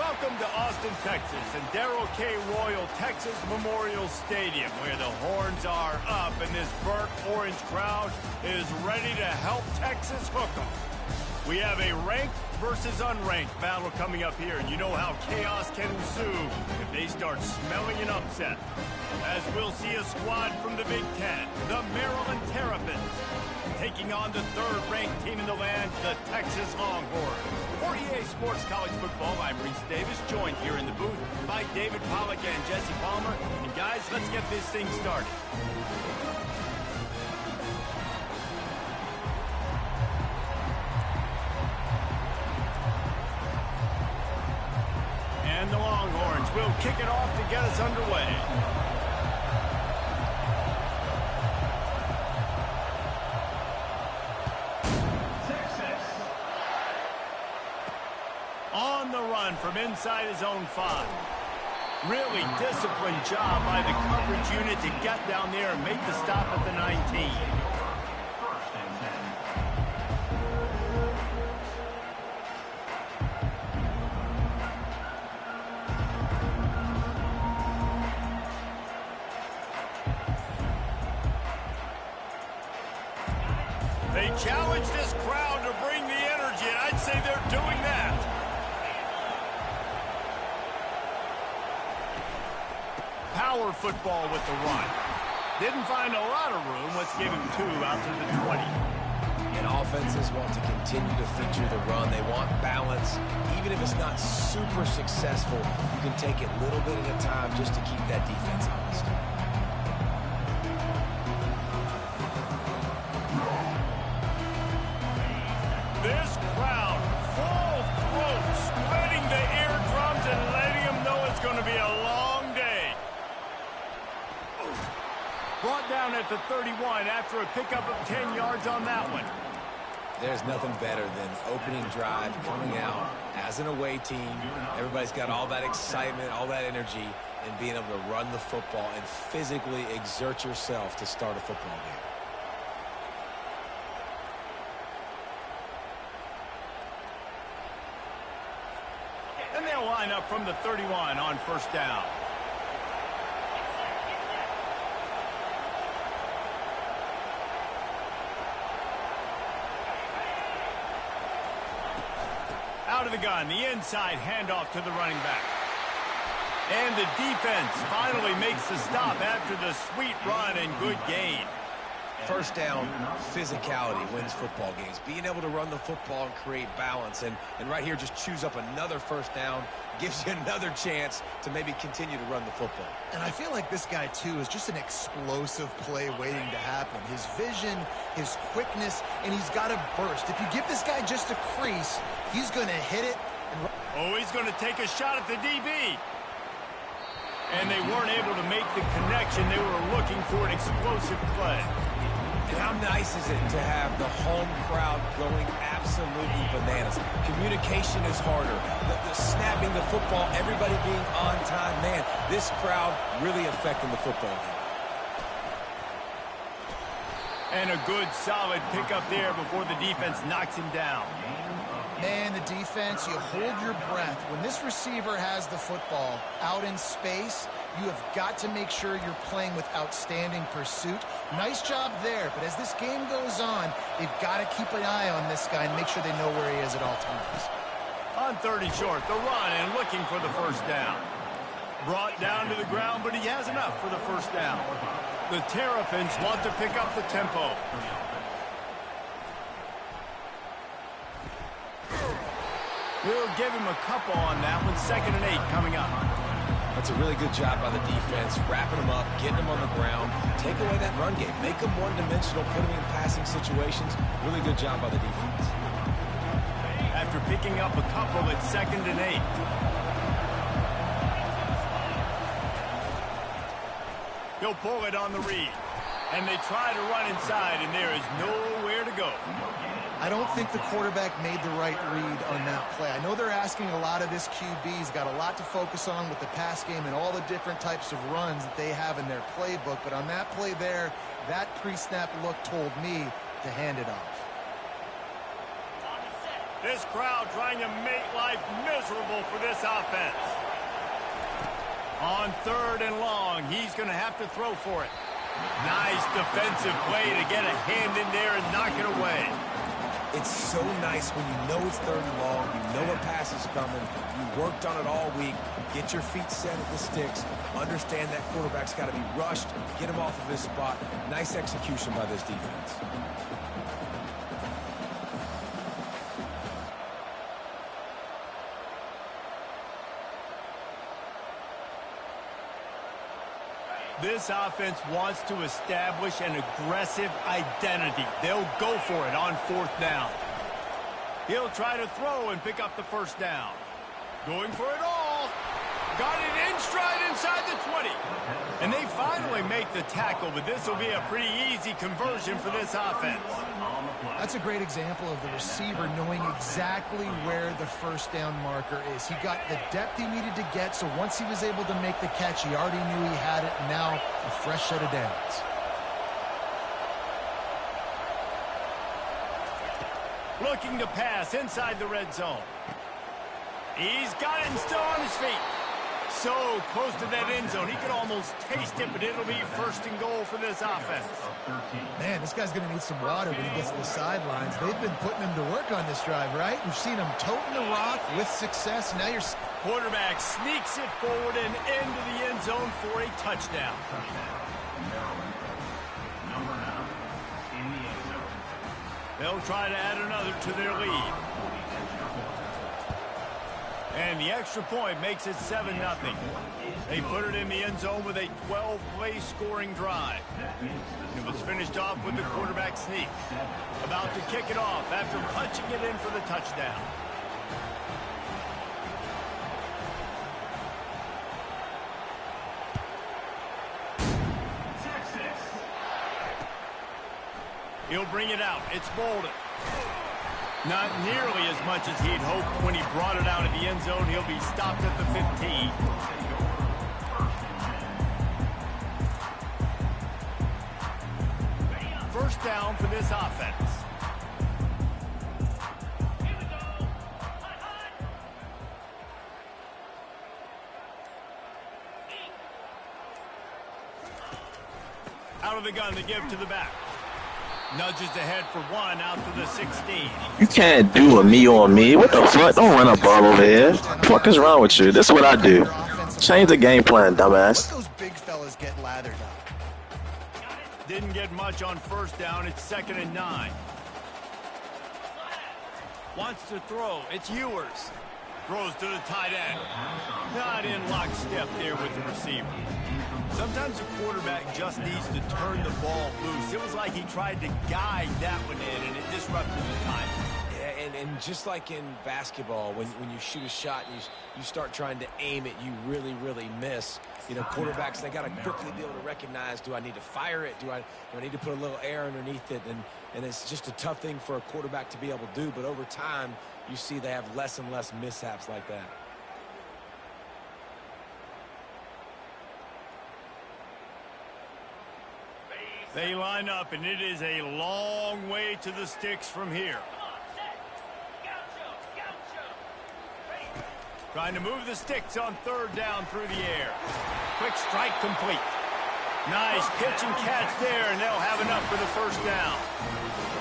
Welcome to Austin, Texas, and Darrell K. Royal Texas Memorial Stadium, where the horns are up and this burnt orange crowd is ready to help Texas hook 'em. We have a ranked versus unranked battle coming up here, and you know how chaos can ensue if they start smelling an upset. As we'll see a squad from the Big Ten, the Maryland Terrapins, taking on the third-ranked team in the land, the Texas Longhorns. For EA Sports College Football, I'm Reese Davis, joined here in the booth by David Pollack and Jesse Palmer. And guys, let's get this thing started. And the Longhorns will kick it off to get us underway. On the run from inside his own 5. Really disciplined job by the coverage unit to get down there and make the stop at the 19. They challenge this crowd to bring the energy, and I'd say they're doing that. Power football with the run. Didn't find a lot of room. Let's give him 2 out to the 20. And offenses want to continue to feature the run. They want balance. Even if it's not super successful, you can take it little bit at a time just to keep that defense honest. This crowd, full throat, splitting the eardrums and letting them know it's going to be a long day. Brought down at the 31 after a pickup of 10 yards on that one. There's nothing better than opening drive, coming out as an away team. Everybody's got all that excitement, all that energy, and being able to run the football and physically exert yourself to start a football game. And they'll line up from the 31 on first down. Out of the gun, the inside handoff to the running back. And the defense finally makes the stop after the sweet run and good gain. First down, physicality wins football games. Being able to run the football and create balance. And right here, just choose up another first down. Gives you another chance to maybe continue to run the football. And I feel like this guy, too, is just an explosive play waiting to happen. His vision, his quickness, and he's got a burst. If you give this guy just a crease, he's going to hit it. Oh, he's going to take a shot at the DB. And they weren't able to make the connection. They were looking for an explosive play. And how nice is it to have the home crowd going absolutely bananas? Communication is harder. The snapping the football, everybody being on time. Man, this crowd really affecting the football game. And a good, solid pickup there before the defense knocks him down. Man, the defense, you hold your breath. When this receiver has the football out in space, you have got to make sure you're playing with outstanding pursuit. Nice job there, but as this game goes on, they've got to keep an eye on this guy and make sure they know where he is at all times. On 3rd and short, the run and looking for the first down. Brought down to the ground, but he has enough for the first down. The Terrapins want to pick up the tempo. We'll give him a couple on that one. 2nd and 8 coming up. That's a really good job by the defense, wrapping them up, getting them on the ground, take away that run game, make them one-dimensional, put them in passing situations. Really good job by the defense. After picking up a couple, it's 2nd and 8. He'll pull it on the read. And they try to run inside, and there is nowhere to go. I don't think the quarterback made the right read on that play. I know they're asking a lot of this QB. He's got a lot to focus on with the pass game and all the different types of runs that they have in their playbook. But on that play there, that pre-snap look told me to hand it off. This crowd trying to make life miserable for this offense. On 3rd and long, he's going to have to throw for it. Nice defensive play to get a hand in there and knock it away. It's so nice when you know it's 3rd and long, you know a pass is coming, you worked on it all week, get your feet set at the sticks, understand that quarterback's got to be rushed, get him off of his spot. Nice execution by this defense. This offense wants to establish an aggressive identity. They'll go for it on 4th down. He'll try to throw and pick up the 1st down. Going for it all. Got it in stride inside the 20. And they finally make the tackle, but this will be a pretty easy conversion for this offense. That's a great example of the receiver knowing exactly where the 1st down marker is. He got the depth he needed to get, so once he was able to make the catch, he already knew he had it. Now, a fresh set of downs. Looking to pass inside the red zone. He's got it and still on his feet. So close to that end zone. He could almost taste it, but it'll be 1st and goal for this offense. Man, this guy's going to need some water when he gets to the sidelines. They've been putting him to work on this drive, right? We've seen him toting the rock with success. Now you're... Quarterback sneaks it forward and into the end zone for a touchdown. They'll try to add another to their lead. And the extra point makes it 7-0. They put it in the end zone with a 12-play scoring drive. It was finished off with the quarterback sneak. About to kick it off after punching it in for the touchdown. He'll bring it out. It's Bolden. Not nearly as much as he'd hoped when he brought it out of the end zone. He'll be stopped at the 15. First down for this offense. Out of the gun to give to the back. Nudges ahead for 1 out to the 16. You can't do a me on me. What the fuck? Don't run a ball over here. What the fuck is wrong with you? This is what I do. Change the game plan, dumbass. Those big fellas get lathered up. Didn't get much on 1st down. It's 2nd and 9. Wants to throw. It's Ewers. Throws to the tight end. Not in lockstep there with the receiver. Sometimes a quarterback just needs to turn the ball loose. It was like he tried to guide that one in, and it disrupted the timing. Yeah, and just like in basketball, when you shoot a shot and you start trying to aim it, you really miss. You know, quarterbacks, they got to quickly be able to recognize, do I need to fire it? Do I need to put a little air underneath it? And it's just a tough thing for a quarterback to be able to do. But over time, you see they have less and less mishaps like that. They line up, and it is a long way to the sticks from here. Trying to move the sticks on 3rd down through the air. Quick strike complete. Nice pitch and catch there, and they'll have enough for the 1st down.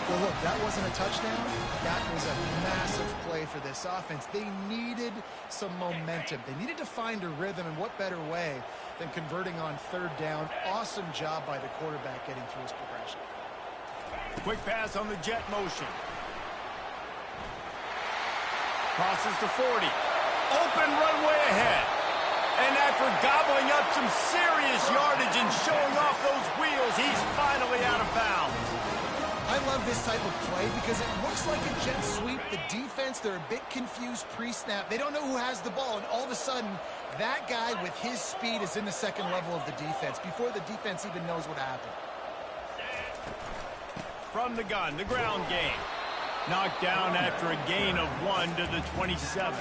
Well, look, that wasn't a touchdown. That was a massive play for this offense. They needed some momentum. They needed to find a rhythm, and what better way than converting on 3rd down. Awesome job by the quarterback getting through his progression. Quick pass on the jet motion. Crosses to 40. Open runway ahead. And after gobbling up some serious yardage and showing off those wheels, he's finally out of bounds. I love this type of play because it looks like a jet sweep. The defense, they're a bit confused pre-snap. They don't know who has the ball, and all of a sudden, that guy with his speed is in the 2nd level of the defense before the defense even knows what happened. From the gun, the ground game. Knocked down after a gain of 1 to the 27.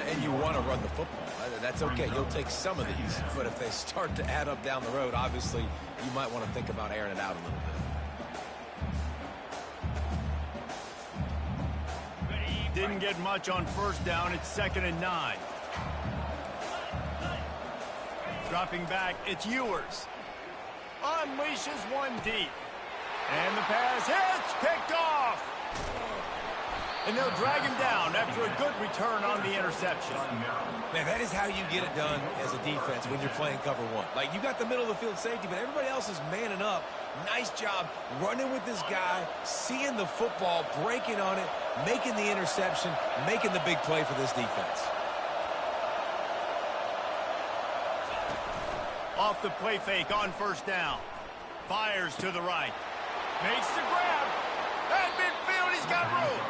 And you want to run the football. That's okay. You'll take some of these. But if they start to add up down the road, obviously, you might want to think about airing it out a little bit. Didn't get much on first down. It's 2nd and 9. Dropping back, it's Ewers. Unleashes one deep. And the pass hits, picked off. And they'll drag him down after a good return on the interception. Man, that is how you get it done as a defense when you're playing cover one. Like, you got the middle of the field safety, but everybody else is manning up. Nice job running with this guy, seeing the football, breaking on it, making the interception, making the big play for this defense. Off the play fake on first down. Fires to the right. Makes the grab. At midfield, he's got room.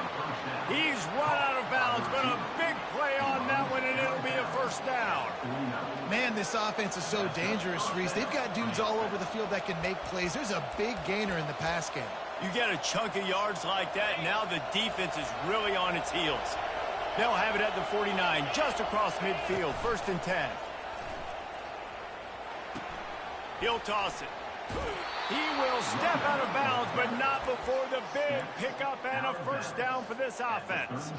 He's run out of bounds, but a big play on that one, and it'll be a first down. Man, this offense is so dangerous, Reese. They've got dudes all over the field that can make plays. There's a big gainer in the pass game. You get a chunk of yards like that, now the defense is really on its heels. They'll have it at the 49, just across midfield, 1st and 10. He'll toss it. He will step out of bounds, but not before the big pickup and a first down for this offense.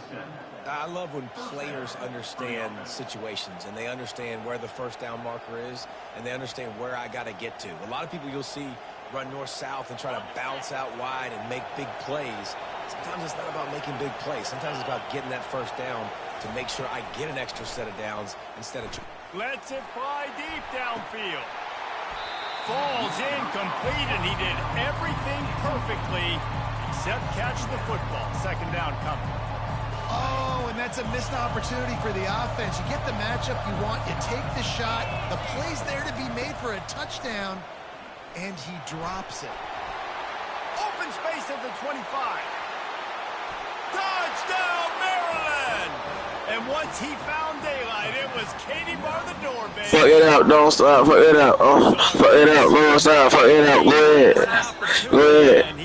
I love when players understand situations and they understand where the first down marker is and they understand where I got to get to. A lot of people you'll see run north-south and try to bounce out wide and make big plays. Sometimes it's not about making big plays. Sometimes it's about getting that first down to make sure I get an extra set of downs instead of... Lets it fly deep downfield. Falls incomplete, and he did everything perfectly except catch the football. 2nd down coming. Oh, and that's a missed opportunity for the offense. You get the matchup you want, you take the shot, the play's there to be made for a touchdown, and he drops it. Open space at the 25. Touchdown, Maryland! And once he found daylight, it was Katie bar the door, baby. Fuck it out, don't stop. Fuck it out. Oh, fuck it out, don't stop. Fuck it out. Go ahead. Go ahead.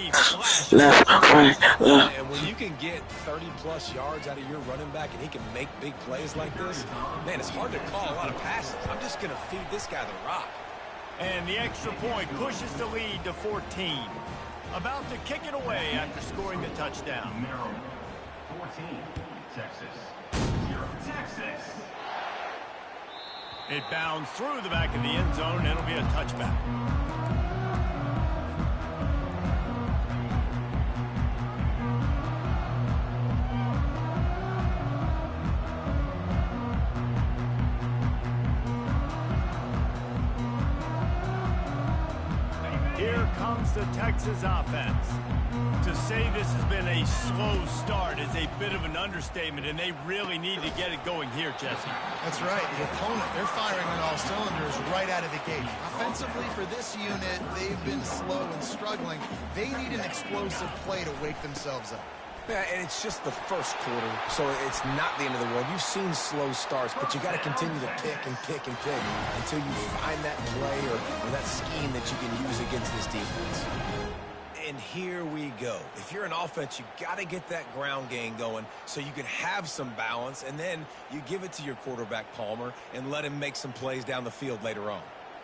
Left, right, left. And when you can get 30-plus yards out of your running back and he can make big plays like this, man, it's hard to call a lot of passes. I'm just going to feed this guy the rock. And the extra point pushes the lead to 14. About to kick it away after scoring the touchdown. Maryland, 14, Texas. Texas. It bounds through the back of the end zone, and it'll be a touchback. Here comes the Texas offense. To say this has been a slow start is a bit of an understatement, and they really need to get it going here, Jesse. That's right. The opponent, they're firing on all cylinders right out of the gate. Offensively, for this unit, they've been slow and struggling. They need an explosive play to wake themselves up. Yeah, and it's just the first quarter, so it's not the end of the world. You've seen slow starts, but you got to continue to pick and pick and pick until you find that play or that scheme that you can use against this defense. And here we go. If you're an offense, you got to get that ground game going so you can have some balance, and then you give it to your quarterback, Palmer, and let him make some plays down the field later on.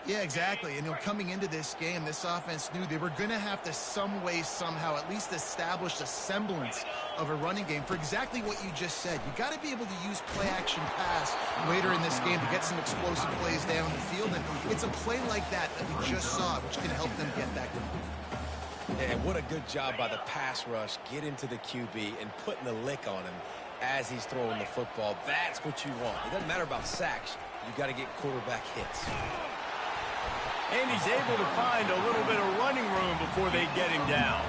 Yeah, exactly. And coming into this game, this offense knew they were going to have to some way, somehow, at least establish a semblance of a running game for exactly what you just said. You got to be able to use play-action pass later in this game to get some explosive plays down the field. And it's a play like that we just saw, which can help them get that going. And what a good job by the pass rush, get into the QB and putting the lick on him as he's throwing the football. That's what you want. It doesn't matter about sacks. You got to get quarterback hits. And he's able to find a little bit of running room before they get him down.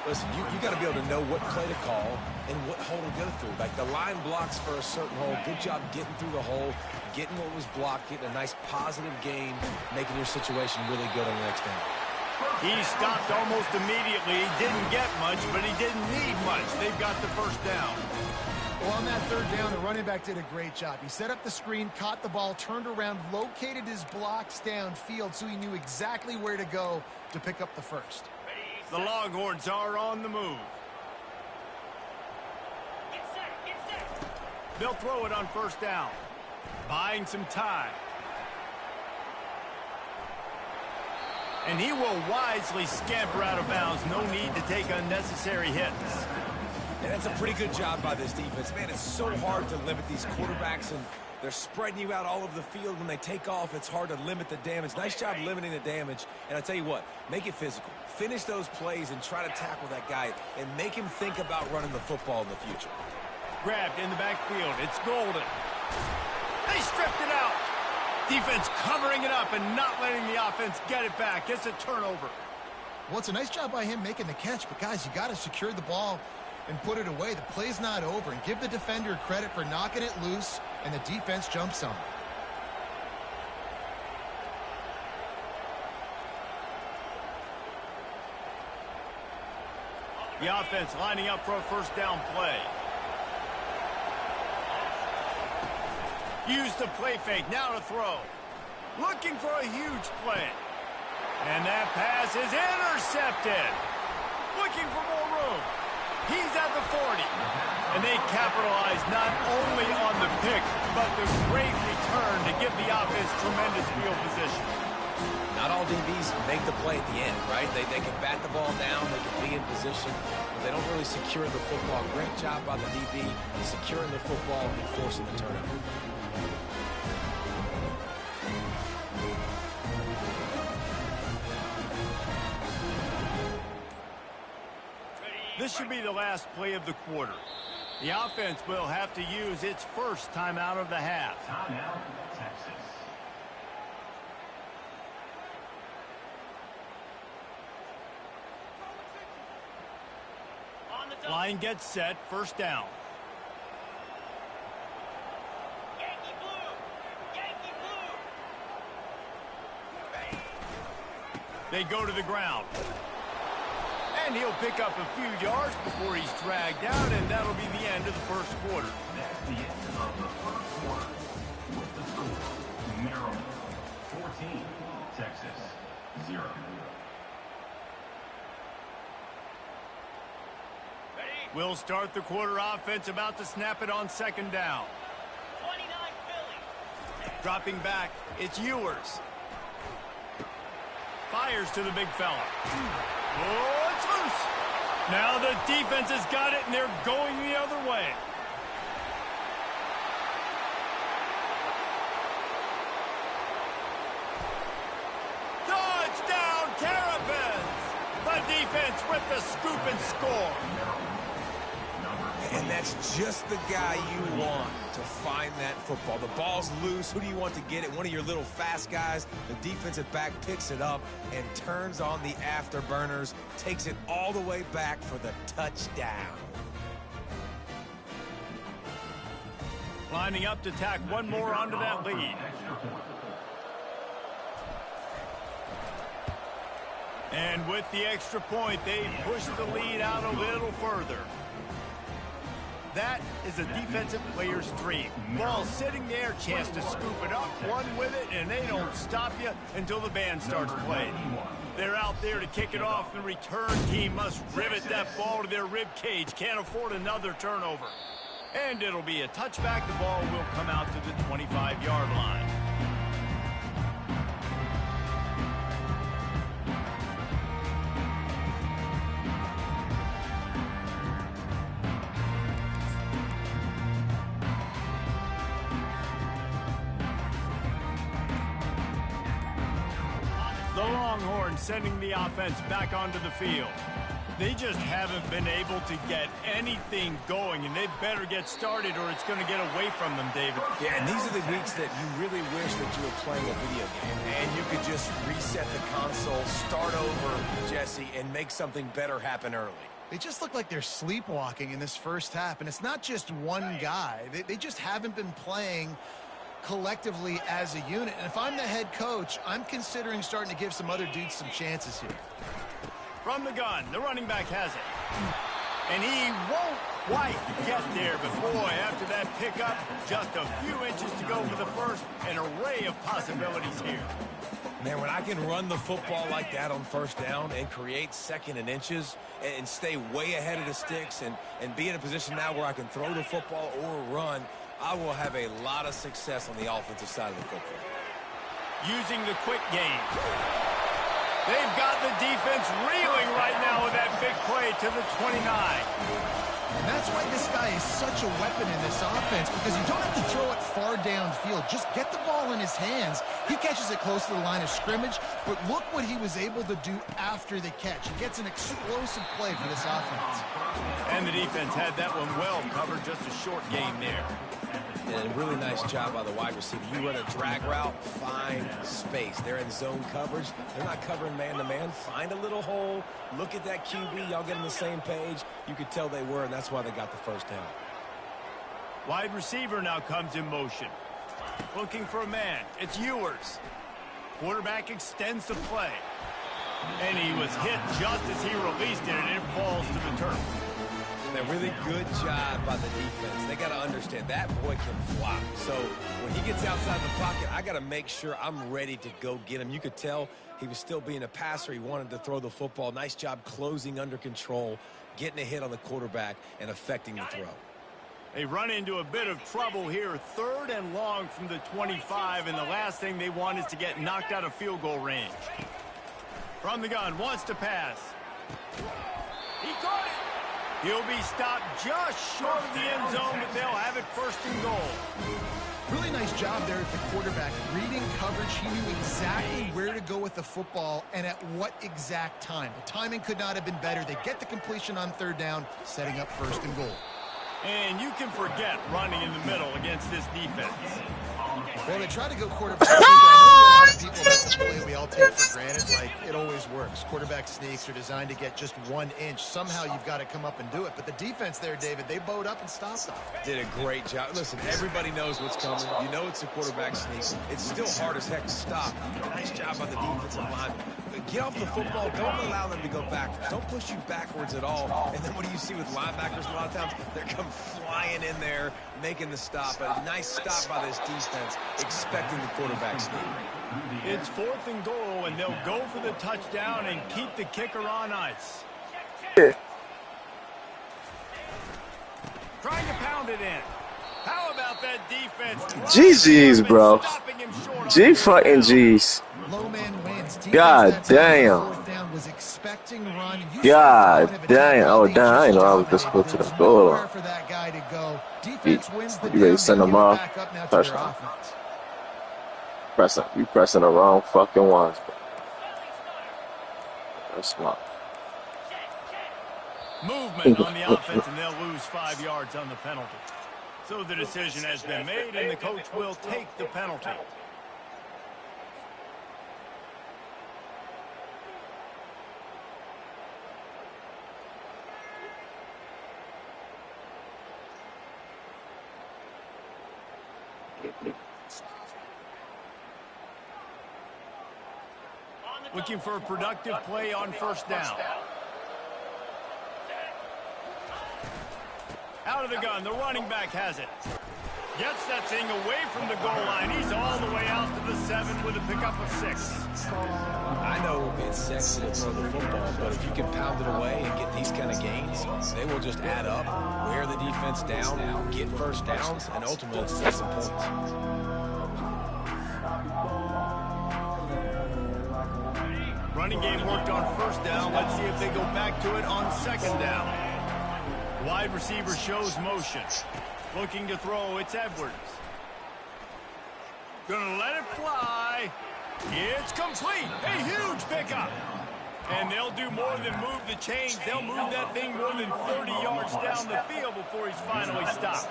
Listen, you got to be able to know what play to call and what hole to go through. Like the line blocks for a certain hole. Good job getting through the hole, getting what was blocked, getting a nice positive gain, making your situation really good on the next down. He stopped almost immediately. He didn't get much, but he didn't need much. They've got the first down. Well, on that third down, the running back did a great job. He set up the screen, caught the ball, turned around, located his blocks downfield, so he knew exactly where to go to pick up the first. The Longhorns are on the move. They'll throw it on first down, buying some time. And he will wisely scamper out of bounds. No need to take unnecessary hits. And that's a pretty good job by this defense. Man, it's so hard to limit these quarterbacks, and they're spreading you out all over the field. When they take off, it's hard to limit the damage. Nice job limiting the damage. And I'll tell you what, make it physical. Finish those plays and try to tackle that guy and make him think about running the football in the future. Grabbed in the backfield. It's Golden. They stripped it out. Defense covering it up and not letting the offense get it back. It's a turnover. Well, it's a nice job by him making the catch, but guys, you got to secure the ball and put it away. The play's not over, and give the defender credit for knocking it loose, and the defense jumps on it. The offense lining up for a first down play. Use the play fake, now to throw. Looking for a huge play. And that pass is intercepted. Looking for more room. He's at the 40. And they capitalize not only on the pick, but the great return to give the offense tremendous field position. Not all DBs make the play at the end, right? They can bat the ball down, they can be in position, but they don't really secure the football. Great job by the DB securing the football and forcing the turnover. This should be the last play of the quarter. The offense will have to use its first timeout of the half. Timeout, Texas. Line gets set, first down. Yankee blue! Yankee blue! They go to the ground. And he'll pick up a few yards before he's dragged out, and that'll be the end of the first quarter. That's the end of the first quarter. With the score, Maryland 14, Texas 0. We'll start the quarter offense, about to snap it on second down. 29 Philly. Dropping back, it's Ewers. Fires to the big fella. Oh, it's loose. Now the defense has got it, and they're going the other way. Touchdown, Terrapins! The defense with the scoop and score. And that's just the guy you want to find that football. The ball's loose. Who do you want to get it? One of your little fast guys. The defensive back picks it up and turns on the afterburners, takes it all the way back for the touchdown. Lining up to tack one more onto that lead. And with the extra point, they push the lead out a little further. That is a defensive player's dream. Ball sitting there, chance to scoop it up, run with it, and they don't stop you until the band starts playing. They're out there to kick it off. The return team must rivet that ball to their rib cage. Can't afford another turnover. And it'll be a touchback. The ball will come out to the 25-yard line. Sending the offense back onto the field. They just haven't been able to get anything going, and they better get started or it's going to get away from them, David. Yeah, and these are the weeks that you really wish that you were playing a video game and you could just reset the console, start over, Jesse, and make something better happen early. They just look like they're sleepwalking in this first half, and it's not just one guy. They just haven't been playing collectively as a unit. And if I'm the head coach, I'm considering starting to give some other dudes some chances here. From the gun, the running back has it. And he won't quite get there, but boy, after that pickup, just a few inches to go for the first. An array of possibilities here. Man, when I can run the football like that on first down and create second and inches and stay way ahead of the sticks and be in a position now where I can throw the football or run, I will have a lot of success on the offensive side of the football. Using the quick game. They've got the defense reeling right now with that big play to the 29. That's why this guy is such a weapon in this offense, because you don't have to throw it far downfield. Just get the ball in his hands. He catches it close to the line of scrimmage, but look what he was able to do after the catch. He gets an explosive play for this offense. And the defense had that one well covered, just a short gain there. And a really nice job by the wide receiver. You run a drag route, find space. They're in zone coverage. They're not covering man-to-man. Find a little hole. Look at that QB. Y'all get on the same page. You could tell they were, and that's why they got the first down. Wide receiver now comes in motion. Looking for a man. It's Ewers. Quarterback extends the play. And he was hit just as he released it, and it falls to the turf. A really good job by the defense. They got to understand that boy can fly. So when he gets outside the pocket, I got to make sure I'm ready to go get him. You could tell he was still being a passer. He wanted to throw the football. Nice job closing under control, getting a hit on the quarterback, and affecting the throw. They run into a bit of trouble here. 3rd and long from the 25, and the last thing they want is to get knocked out of field goal range. From the gun, wants to pass. He caught it. He'll be stopped just short of the end zone, but they'll have it 1st and goal. Really nice job there at the quarterback. Reading coverage, he knew exactly where to go with the football and at what exact time. The timing could not have been better. They get the completion on 3rd down, setting up 1st and goal. And you can forget running in the middle against this defense. Well, they try to go quarterback sneak. I know a lot of people, that's a play we all take for granted. Like, it always works. Quarterback sneaks are designed to get just 1 inch. Somehow you've got to come up and do it. But the defense there, David, they bowed up and stopped them. Did a great job. Listen, everybody knows what's coming. You know it's a quarterback sneak. It's still hard as heck to stop. Nice job by the defensive line. Get off the football. Don't allow them to go backwards. Don't push you backwards at all. And then what do you see with linebackers a lot of times? They come flying in there, making the stop. A nice stop by this defense, expecting the quarterback sneak. It's 4th and goal, and they'll go for the touchdown and keep the kicker on ice. Trying to pound it in. How about that defense? GG's, bro. G fucking G's. Low man wins. God damn. Was expecting run. God damn. Oh, damn. I didn't know I was this close to the goal. For that guy to go. Defense wins the You ready to send them off? Touchdown. You pressing the wrong fucking ones. That's smart. Movement on the offense, and they'll lose 5 yards on the penalty. So the decision has been made, and the coach will take the penalty. Looking for a productive play on 1st down. Out of the gun, the running back has it. Gets that thing away from the goal line. He's all the way out to the 7 with a pickup of 6. I know it's sexy to throw the football, but if you can pound it away and get these kind of gains, they will just add up, wear the defense down, get 1st downs, and ultimately set some points. Running game worked on 1st down. Let's see if they go back to it on 2nd down. Wide receiver shows motion. Looking to throw, it's Edwards. Gonna let it fly. It's complete. A huge pickup. And they'll do more than move the chains. They'll move that thing more than 30 yards down the field before he's finally stopped.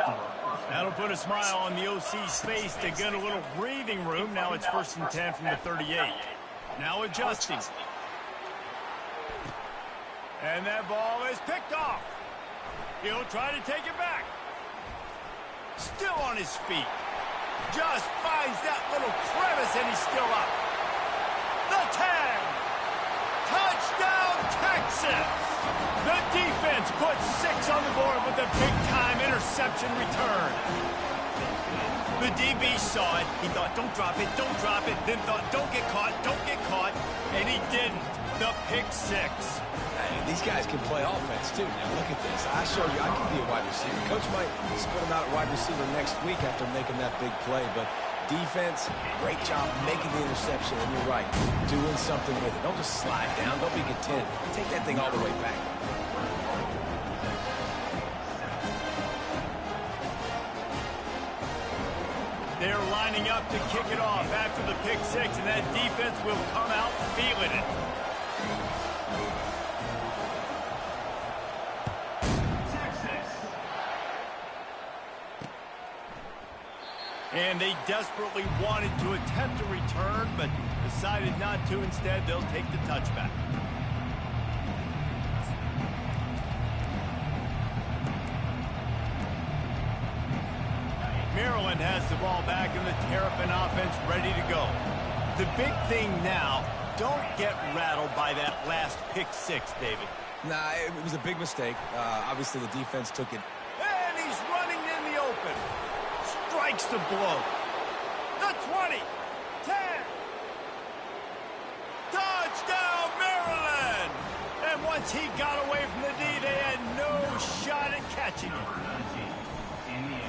That'll put a smile on the OC's face to get a little breathing room. Now it's 1st and 10 from the 38. Now adjusting. And that ball is picked off. He'll try to take it back. Still on his feet. Just finds that little crevice, and he's still up. The 10. Touchdown, Texas. The defense puts 6 on the board with a big-time interception return. The DB saw it. He thought, don't drop it, don't drop it. Then thought, don't get caught, don't get caught. And he didn't. The pick 6. These guys can play offense, too. Now, look at this. I showed you I can be a wide receiver. Coach might split him out at wide receiver next week after making that big play. But defense, great job making the interception. And you're right, doing something with it. Don't just slide down. Don't be content. Take that thing all the way back. They're lining up to kick it off after the pick six, and that defense will come out feeling it. And they desperately wanted to attempt a return, but decided not to. Instead, they'll take the touchback. Maryland has the ball back, and the Terrapin offense ready to go. The big thing now, don't get rattled by that last pick six, David. Nah, it was a big mistake. Obviously, the defense took it. And he's running in the open. Strikes the blow. The 20, 10. Touchdown, Maryland! And once he got away from the D, they had no shot at catching him.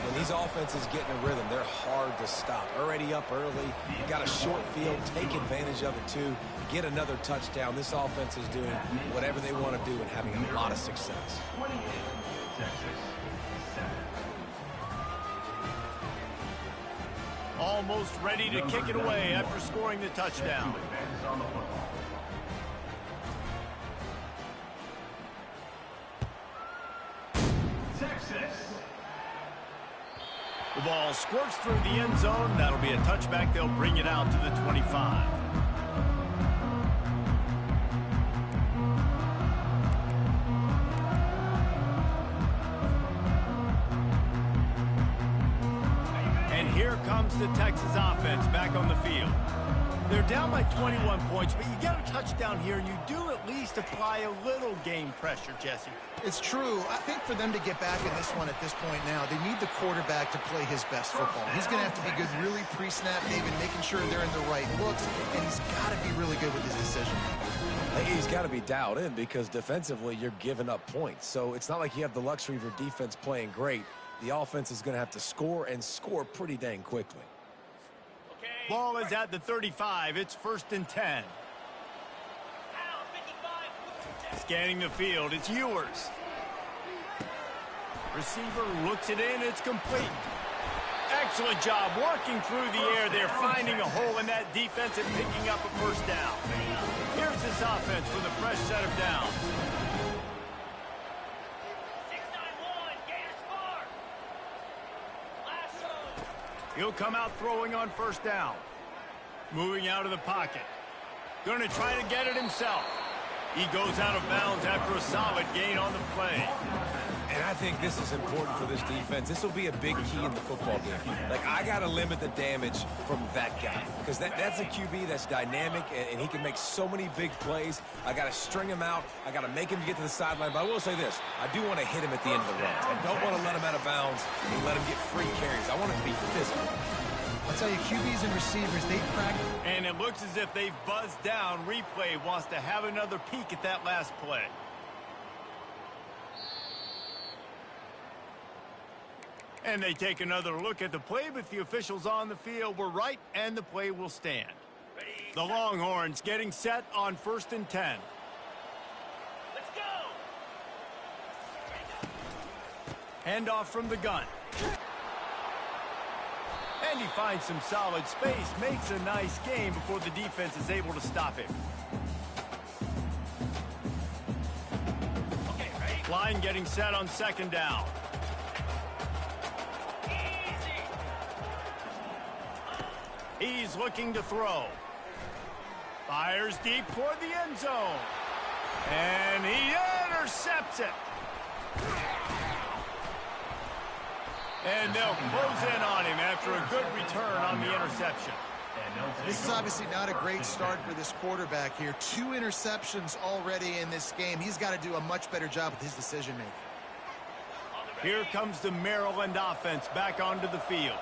When these offenses get in a rhythm, they're hard to stop. Already up early, got a short field, take advantage of it too, get another touchdown. This offense is doing whatever they want to do and having a lot of success. 28, Texas, 7. Almost ready to kick it away after scoring the touchdown. Texas. The ball squirts through the end zone. That'll be a touchback. They'll bring it out to the 25. And here comes the Texas offense back on the field. They're down by 21 points, but you get a touchdown here, and you do at least apply a little game pressure, Jesse. It's true. I think for them to get back in this one at this point now, they need the quarterback to play his best football. He's going to have to be good really pre-snap, David, making sure they're in the right looks, and he's got to be really good with his decision. He's got to be dialed in because defensively you're giving up points. So it's not like you have the luxury of your defense playing great. The offense is going to have to score and score pretty dang quickly. Ball is at the 35. It's 1st and 10. Scanning the field. It's Ewers. Receiver looks it in. It's complete. Excellent job working through the air. They're finding a hole in that defense and picking up a first down. Here's this offense with a fresh set of downs. 6-9-1, Gators score. Lasso. He'll come out throwing on first down. Moving out of the pocket. Going to try to get it himself. He goes out of bounds after a solid gain on the play. And I think this is important for this defense. This will be a big key in the football game. Like, I got to limit the damage from that guy because that's a QB that's dynamic, and he can make so many big plays. I got to string him out. I got to make him get to the sideline. But I will say this. I do want to hit him at the end of the runs. I don't want to let him out of bounds and let him get free carries. I want it to be physical. I'll tell you, QBs and receivers, they practice. And it looks as if they've buzzed down. Replay wants to have another peek at that last play. And they take another look at the play, but the officials on the field were right, and the play will stand. The Longhorns getting set on 1st and 10. Let's go. Handoff from the gun. And he finds some solid space, makes a nice game before the defense is able to stop him. Okay, ready? Line getting set on 2nd down. He's looking to throw. Fires deep toward the end zone. And he intercepts it. And they'll close in on him after a good return on the interception. This is obviously not a great start for this quarterback here. 2 interceptions already in this game. He's got to do a much better job with his decision-making. Here comes the Maryland offense back onto the field.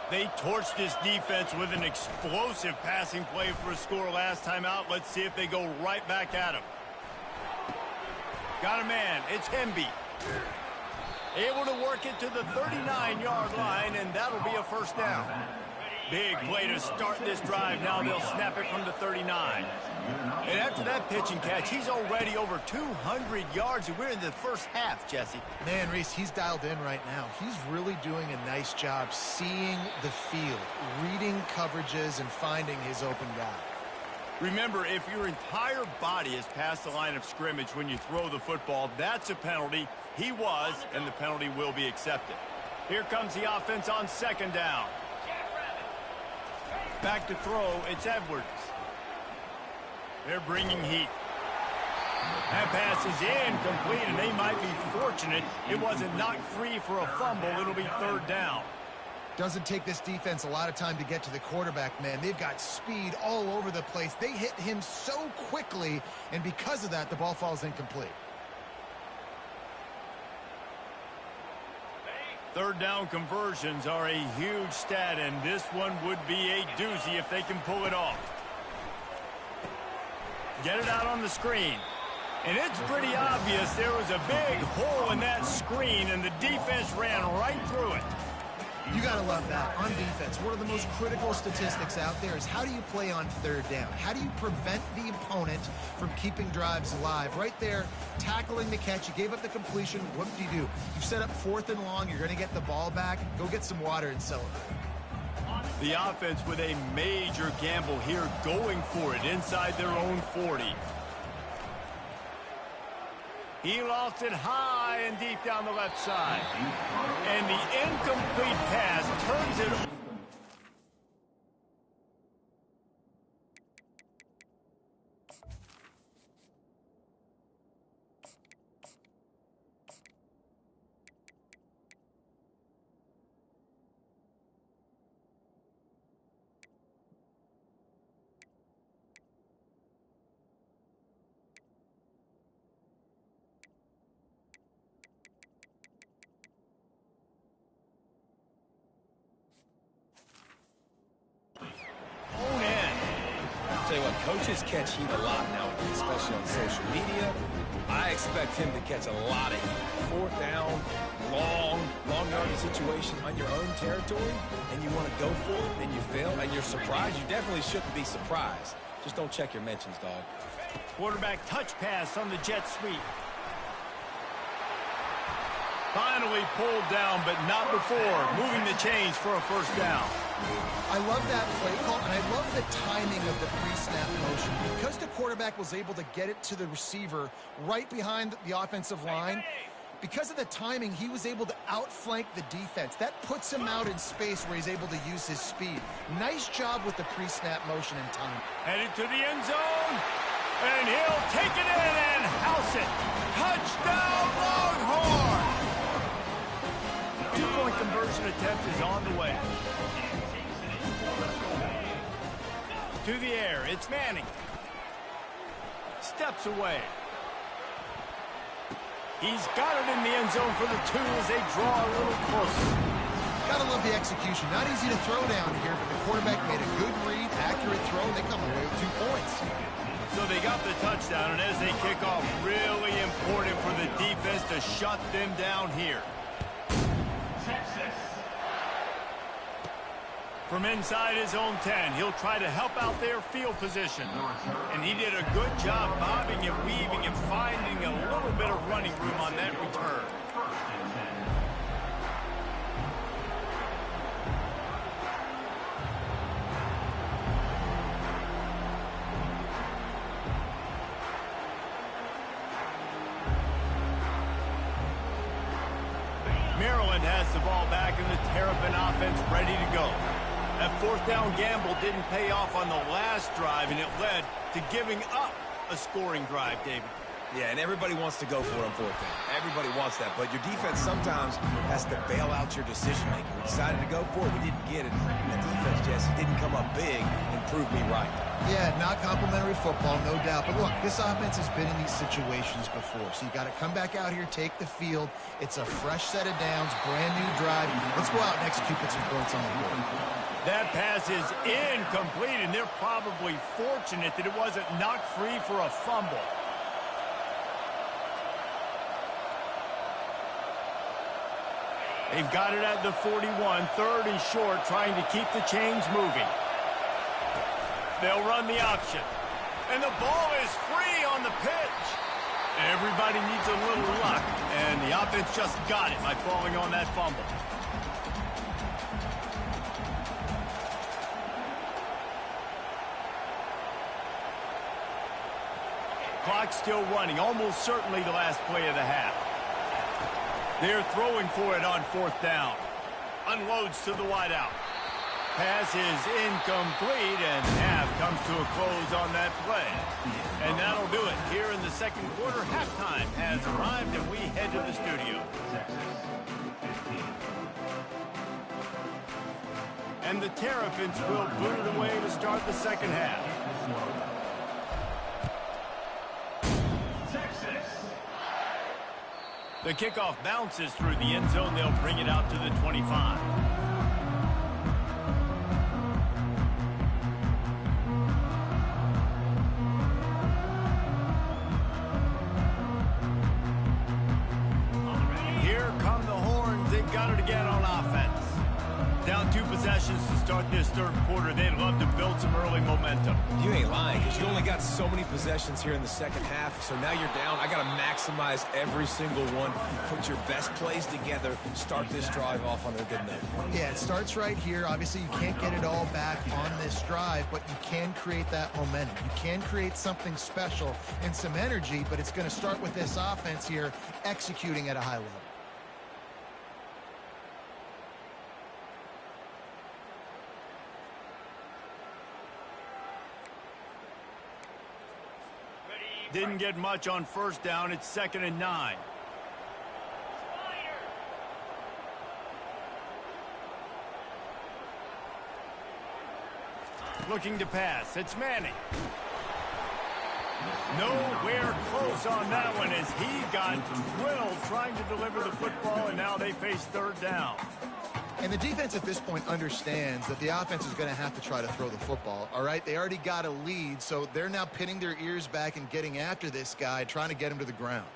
They torched this defense with an explosive passing play for a score last time out. Let's see if they go right back at him. Got a man. It's Hemby. Able to work it to the 39-yard line, and that'll be a first down. Big play to start this drive. Now they'll snap it from the 39. And after that pitch and catch, he's already over 200 yards, and we're in the first half, Jesse. Man, Reese, he's dialed in right now. He's really doing a nice job seeing the field, reading coverages, and finding his open guy. Remember, if your entire body is past the line of scrimmage when you throw the football, that's a penalty. He was, and the penalty will be accepted. Here comes the offense on second down. Back to throw, it's Edwards. They're bringing heat. That pass is incomplete, and they might be fortunate it wasn't knocked free for a fumble. It'll be third down. Doesn't take this defense a lot of time to get to the quarterback, man. They've got speed all over the place. They hit him so quickly, and because of that, the ball falls incomplete. Third down conversions are a huge stat, and this one would be a doozy if they can pull it off. Get it out on the screen. And it's pretty obvious there was a big hole in that screen, and the defense ran right through it. You got to love that. On defense, one of the most critical statistics out there is how do you play on third down? How do you prevent the opponent from keeping drives alive? Right there, tackling the catch. You gave up the completion. What do? You set up fourth and long. You're going to get the ball back. Go get some water and celebrate. The offense with a major gamble here, going for it inside their own 40. He lost it high and deep down the left side. And the incomplete pass turns it. Tell you what, coaches catch heat a lot nowadays, especially on social media. I expect him to catch a lot of heat. Fourth down, long yardage situation on your own territory, and you want to go for it, and you fail, and you're surprised. You definitely shouldn't be surprised. Just don't check your mentions, dog. Quarterback touch pass on the jet sweep. Finally pulled down, but not before moving the chains for a first down. I love that play call, and I love the timing of the pre-snap motion. Because the quarterback was able to get it to the receiver right behind the offensive line, because of the timing, he was able to outflank the defense. That puts him out in space where he's able to use his speed. Nice job with the pre-snap motion and time. Headed to the end zone, and he'll take it in and house it. Touchdown, Longhorn! Two-point conversion attempt is on the way. To the air, it's Manning. Steps away. He's got it in the end zone for the two as they draw a little closer. Gotta love the execution. Not easy to throw down here, but the quarterback made a good read, accurate throw, and they come away with 2 points. So they got the touchdown, and as they kick off, really important for the defense to shut them down here. From inside his own 10, he'll try to help out their field position. And he did a good job bobbing and weaving and finding a little bit of running room on that return. Maryland has the ball back and the Terrapin offense ready to go. That fourth down gamble didn't pay off on the last drive, and it led to giving up a scoring drive, David. Yeah, and everybody wants to go for it on fourth down. Everybody wants that, but your defense sometimes has to bail out your decision-making. We decided to go for it. We didn't get it. And the defense, Jesse, didn't come up big and prove me right. Yeah, not complimentary football, no doubt. But look, this offense has been in these situations before. So you got to come back out here, take the field. It's a fresh set of downs, brand new drive. Let's go out and execute, put some points on the board. That pass is incomplete, and they're probably fortunate that it wasn't knocked free for a fumble. They've got it at the 41, third and short, trying to keep the chains moving. They'll run the option. And the ball is free on the pitch. Everybody needs a little luck, and the offense just got it by falling on that fumble. Clock still running, almost certainly the last play of the half. They're throwing for it on fourth down. Unloads to the wideout. Pass is incomplete, and half comes to a close on that play. And that'll do it. Here in the second quarter, halftime has arrived, and we head to the studio. And the Terrapins will boot it away to start the second half. The kickoff bounces through the end zone. They'll bring it out to the 25. Here come the horns. They've got it again on offense. Down 2 possessions to start this third quarter. They'd love to build some early momentum. You ain't lying, because you only got so many possessions here in the second half, so now you're down. I got to maximize every single one. Put your best plays together. Start this drive off on a good note. Yeah, it starts right here. Obviously, you can't get it all back on this drive, but you can create that momentum. You can create something special and some energy, but it's going to start with this offense here executing at a high level. Didn't get much on first down. It's 2nd and 9. Looking to pass. It's Manning. Nowhere close on that one as he got drilled trying to deliver the football, and now they face third down. And the defense at this point understands that the offense is going to have to try to throw the football, all right? They already got a lead, so they're now pinning their ears back and getting after this guy, trying to get him to the ground.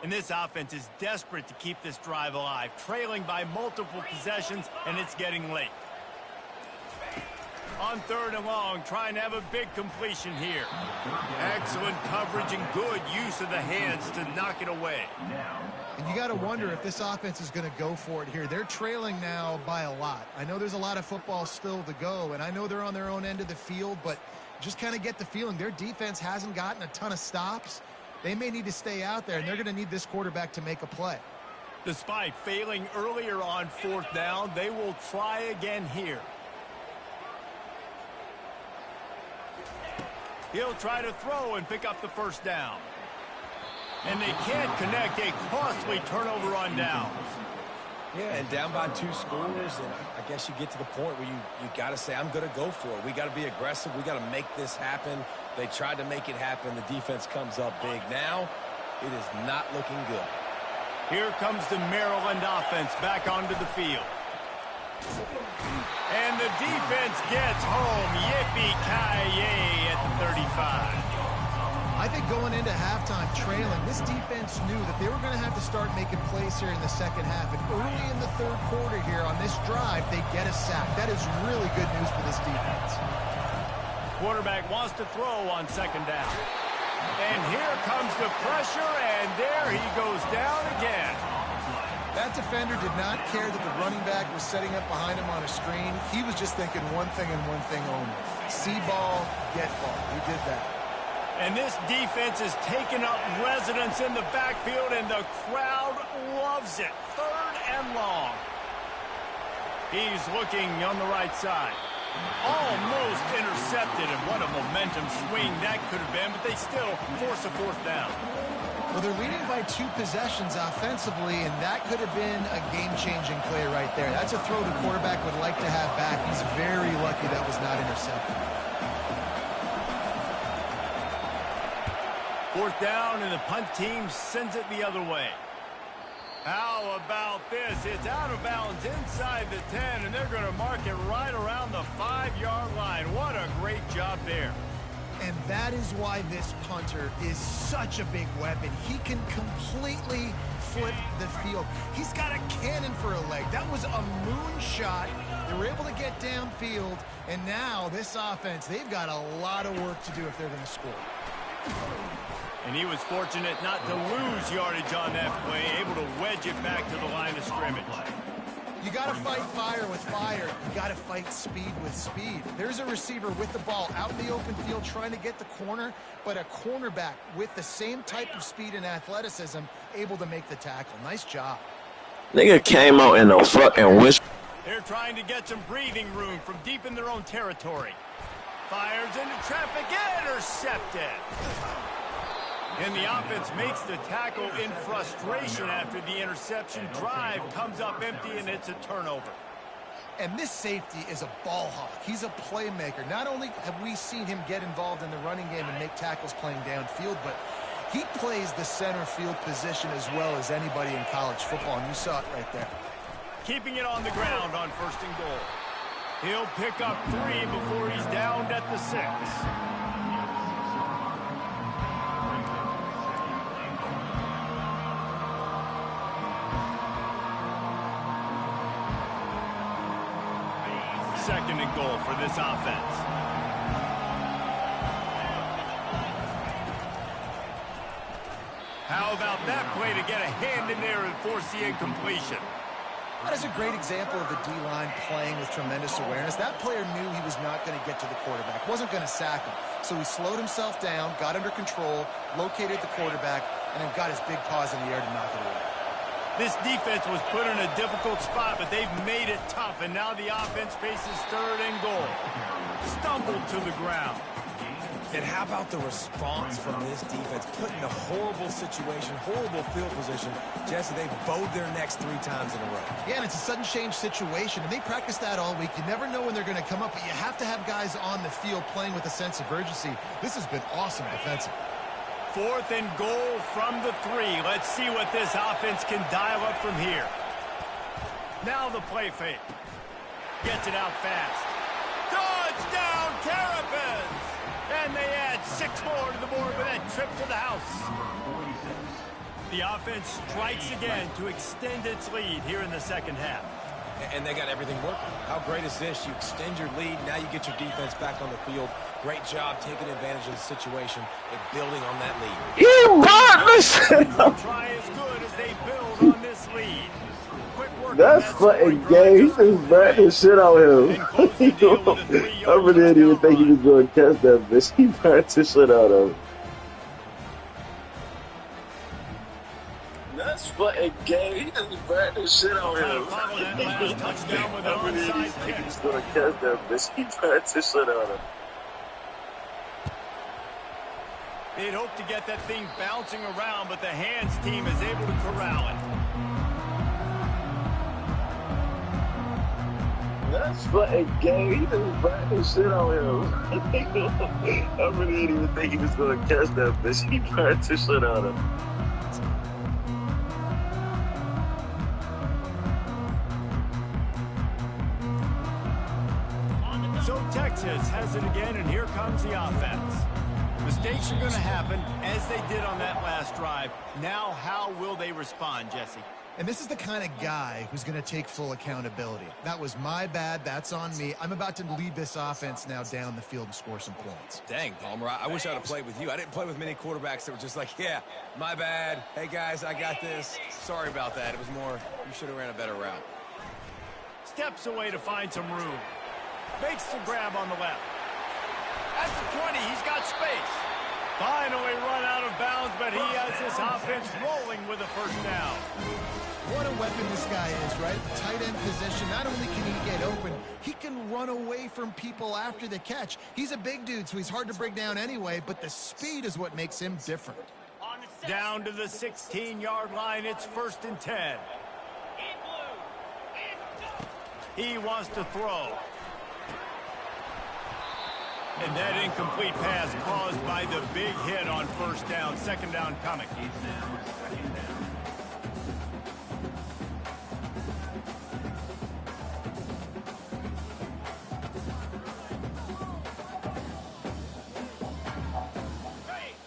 And this offense is desperate to keep this drive alive, trailing by multiple possessions, and it's getting late. On 3rd and long, trying to have a big completion here. Excellent coverage and good use of the hands to knock it away. And you got to wonder if this offense is going to go for it here. They're trailing now by a lot. I know there's a lot of football still to go, and I know they're on their own end of the field, but just kind of get the feeling their defense hasn't gotten a ton of stops. They may need to stay out there, and they're going to need this quarterback to make a play. Despite failing earlier on 4th down, they will try again here. He'll try to throw and pick up the first down. And they can't connect. A costly turnover on downs. Yeah, and down by 2 scores, and I guess you get to the point where you got to say, I'm going to go for it. We got to be aggressive. We got to make this happen. They tried to make it happen. The defense comes up big. Now, it is not looking good. Here comes the Maryland offense back onto the field. And the defense gets home. Yippee-ki-yay at the 35. I think going into halftime trailing, this defense knew that they were going to have to start making plays here in the second half. And early in the third quarter here on this drive, they get a sack. That is really good news for this defense. Quarterback wants to throw on 2nd down. And here comes the pressure, and there he goes down again. That defender did not care that the running back was setting up behind him on a screen. He was just thinking one thing and one thing only. See ball, get ball. He did that. And this defense is taking up residence in the backfield, and the crowd loves it. 3rd and long. He's looking on the right side. Almost intercepted, and what a momentum swing that could have been, but they still force a 4th down. Well, they're leading by 2 possessions offensively, and that could have been a game-changing play right there. That's a throw the quarterback would like to have back. He's very lucky that was not intercepted. 4th down, and the punt team sends it the other way. How about this? It's out of bounds inside the 10, and they're going to mark it right around the 5-yard line. What a great job there. And that is why this punter is such a big weapon. He can completely flip the field. He's got a cannon for a leg. That was a moonshot. They were able to get downfield, and now this offense, they've got a lot of work to do if they're going to score. And he was fortunate not to lose yardage on that play, able to wedge it back to the line of scrimmage. You got to fight fire with fire. You got to fight speed with speed. There's a receiver with the ball out in the open field trying to get the corner, but a cornerback with the same type of speed and athleticism able to make the tackle. Nice job. Nigga came out in the fucking whistle. They're trying to get some breathing room from deep in their own territory. Fires into traffic, intercepted. And the offense makes the tackle in frustration after the interception. Drive comes up empty, and it's a turnover. And this safety is a ball hawk. He's a playmaker. Not only have we seen him get involved in the running game and make tackles playing downfield, but he plays the center field position as well as anybody in college football, and you saw it right there. Keeping it on the ground on 1st and goal. He'll pick up 3 before he's downed at the 6. Second and goal for this offense. How about that play to get a hand in there and force the incompletion? That is a great example of the D-line playing with tremendous awareness. That player knew he was not going to get to the quarterback, wasn't going to sack him. So he slowed himself down, got under control, located the quarterback, and then got his big paws in the air to knock it away. This defense was put in a difficult spot, but they've made it tough, and now the offense faces 3rd and goal. Stumbled to the ground. And how about the response from this defense? Put in a horrible situation, horrible field position. Jesse, they've bowed their necks 3 times in a row. Yeah, and it's a sudden change situation, and they practice that all week. You never know when they're going to come up, but you have to have guys on the field playing with a sense of urgency. This has been awesome defensively. 4th and goal from the 3. Let's see what this offense can dial up from here. Now the play fake. Gets it out fast. Touchdown, Terrapins! And they add 6 more to the board with that trip to the house. The offense strikes again to extend its lead here in the 2nd half. And they got everything working. How great is this? You extend your lead, now you get your defense back on the field. Great job taking advantage of the situation and building on that lead. You this. Try as good as they build on this lead. Quick work. That's fucking gay. He just brought the shit out of him. I really didn't even think he was going to catch that bitch. He brought the shit out of him. That's fucking gay. He just brought the shit out of him. I really didn't think he was going to catch that bitch. He brought the shit out of him. They'd hope to get that thing bouncing around, but the hands team is able to corral it. That's fucking gay. He just brought the shit out of him. I really didn't even think he was going to catch that bitch. He brought the shit out of him. So Texas has it again, and here comes the offense. Mistakes are going to happen, as they did on that last drive. Now, how will they respond, Jesse? And this is the kind of guy who's going to take full accountability. That was my bad. That's on me. I'm about to lead this offense now down the field and score some points. Dang, Palmer, I wish I'd have played with you. I didn't play with many quarterbacks that were just like, yeah, my bad. Hey, guys, I got this. Sorry about that. It was more, you should have ran a better route. Steps away to find some room. Makes the grab on the left. At the 20, he's got space. Finally run out of bounds, but he has this offense rolling with a 1st down. What a weapon this guy is, right? The tight end position, not only can he get open, he can run away from people after the catch. He's a big dude, so he's hard to break down anyway, but the speed is what makes him different. Down to the 16-yard line, it's 1st and 10. He wants to throw. And that incomplete pass caused by the big hit on 1st down. 2nd down coming.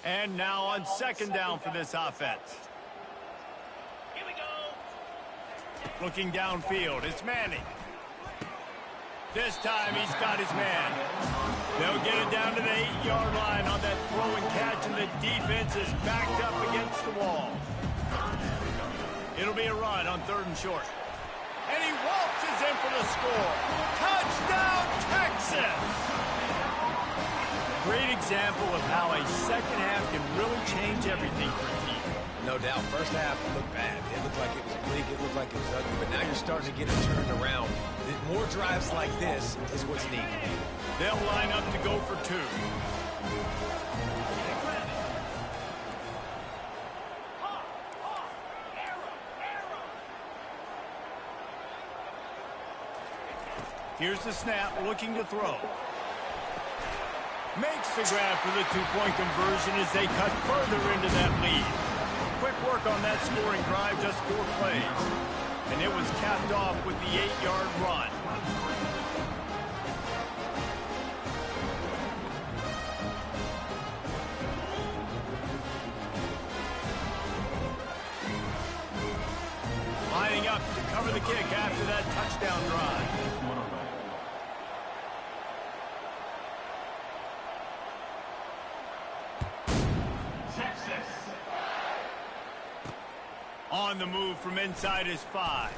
And now on second down for this offense. Here we go. Looking downfield, it's Manning. This time he's got his man. They'll get it down to the 8-yard line on that throw and catch, and the defense is backed up against the wall. It'll be a run on 3rd and short. And he waltzes in for the score. Touchdown, Texas! Great example of how a second half can really change everything for a team. No doubt. First half looked bad. It looked like it was bleak. It looked like it was ugly. But now you're starting to get it turned around. More drives like this is what's needed. They'll line up to go for 2. Here's the snap, looking to throw. Makes the grab for the 2-point conversion as they cut further into that lead. Quick work on that scoring drive, just 4 plays. And it was capped off with the 8-yard run. Lining up to cover the kick after that touchdown drive. On the move from inside his 5.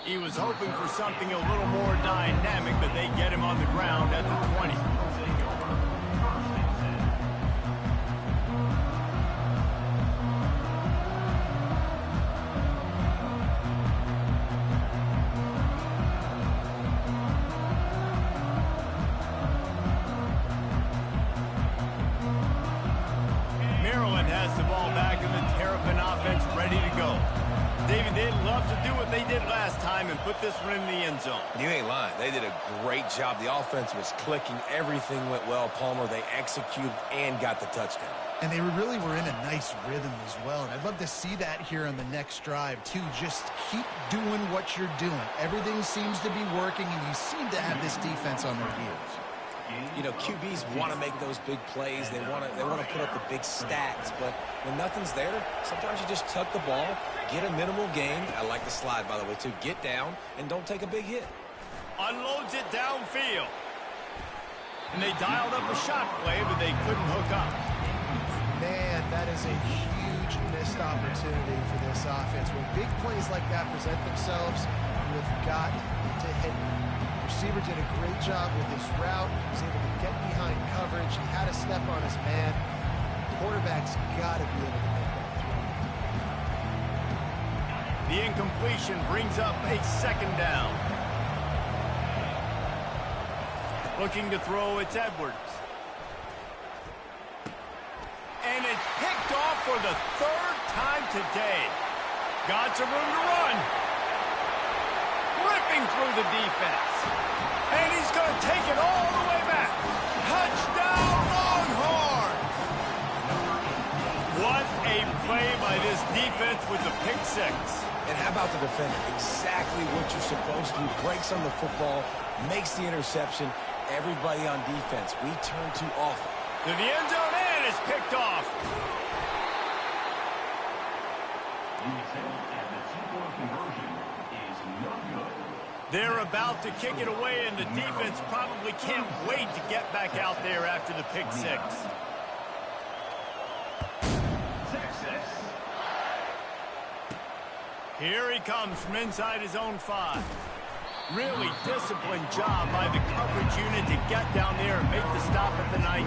He was hoping for something a little more dynamic, but they get him on the ground at the 20. Maryland has the ball back in the Terrapin offense ready to go. David, they'd love to do what they did last time and put this one in the end zone. You ain't lying. They did a great job. The offense was clicking. Everything went well, Palmer. They executed and got the touchdown. And they really were in a nice rhythm as well. And I'd love to see that here on the next drive, too. Just keep doing what you're doing. Everything seems to be working, and you seem to have this defense on their heels. You know, QBs want to make those big plays. They want to put up the big stats. But when nothing's there, sometimes you just tuck the ball, get a minimal gain. I like the slide, by the way, too. Get down and don't take a big hit. Unloads it downfield. And they dialed up a shot play, but they couldn't hook up. Man, that is a huge missed opportunity for this offense. When big plays like that present themselves, you have got to hit them. The receiver did a great job with his route. He was able to get behind coverage. He had a step on his man. The quarterback's got to be able to make that throw. The incompletion brings up a second down. Looking to throw, it's Edwards. And it's picked off for the 3rd time today. Got some room to run. Ripping through the defense. And he's going to take it all the way back. Touchdown, Longhorns! What a play by this defense with the pick 6. And how about the defender? Exactly what you're supposed to do. Breaks on the football, makes the interception. Everybody on defense, we turn too often. To the end zone, and it's picked off. They're about to kick it away, and the defense probably can't wait to get back out there after the pick 6. Here he comes from inside his own 5. Really disciplined job by the coverage unit to get down there and make the stop at the 19.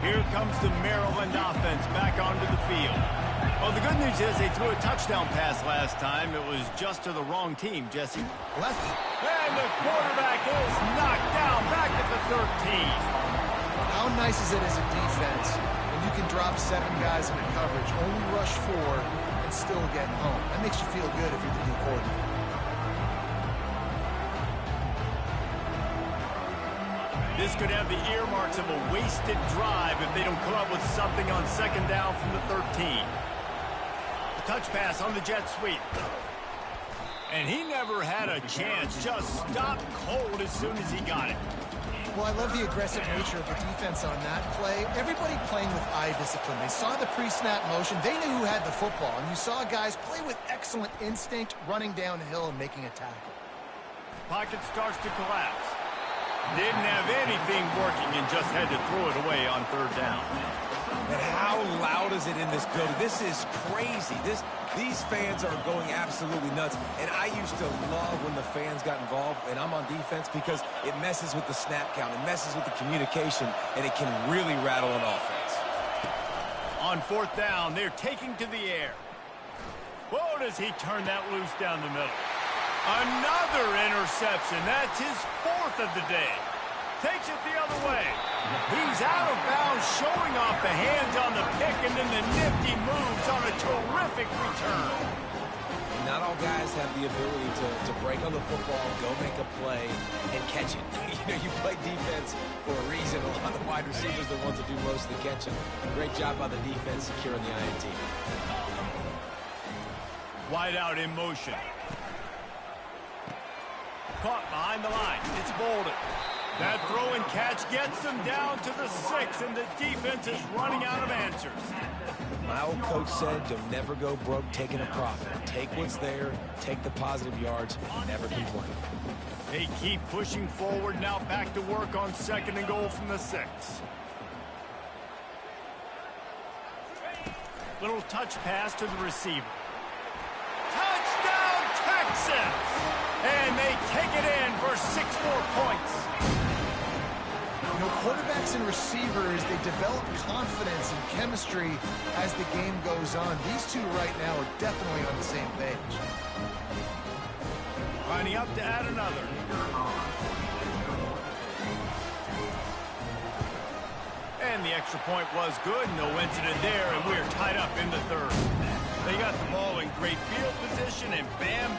Here comes the Maryland offense back onto the field. Well, the good news is they threw a touchdown pass last time. It was just to the wrong team, Jesse. Lefty. And the quarterback is knocked down back at the 13. How nice is it as a defense when you can drop 7 guys into coverage, only rush 4, and still get home? That makes you feel good if you're the D coordinator. This could have the earmarks of a wasted drive if they don't come up with something on second down from the 13. Touch pass on the jet sweep. And he never had a chance. Just stopped cold as soon as he got it. Well, I love the aggressive nature of the defense on that play. Everybody playing with eye discipline. They saw the pre-snap motion. They knew who had the football. And you saw guys play with excellent instinct, running downhill and making a tackle. Pocket starts to collapse. Didn't have anything working and just had to throw it away on third down. And how loud is it in this building? This is crazy. These fans are going absolutely nuts. And I used to love when the fans got involved, and I'm on defense, because it messes with the snap count. It messes with the communication, and it can really rattle an offense. On fourth down, they're taking to the air. Whoa, does he turn that loose down the middle? Another interception. That's his fourth of the day. Takes it the other way. He's out of bounds, showing off the hands on the pick, and then the nifty moves on a terrific return. Not all guys have the ability to break on the football, go make a play, and catch it. You play defense for a reason. A lot of wide receivers are the ones that do most of the catching. Great job by the defense securing the INT. Wide out in motion. Caught behind the line. It's Bolden. That throw and catch gets them down to the 6, and the defense is running out of answers. My old coach said, you'll never go broke taking a profit. Take what's there, take the positive yards, never complain. They keep pushing forward, now back to work on 2nd and goal from the 6. Little touch pass to the receiver. Touchdown, Texas! And they take it in for 6 more points. You know, quarterbacks and receivers, they develop confidence and chemistry as the game goes on. These two right now are definitely on the same page. Lining up to add another. And the extra point was good. No incident there, and we're tied up in the 3rd. They got the ball in great field position, and bam,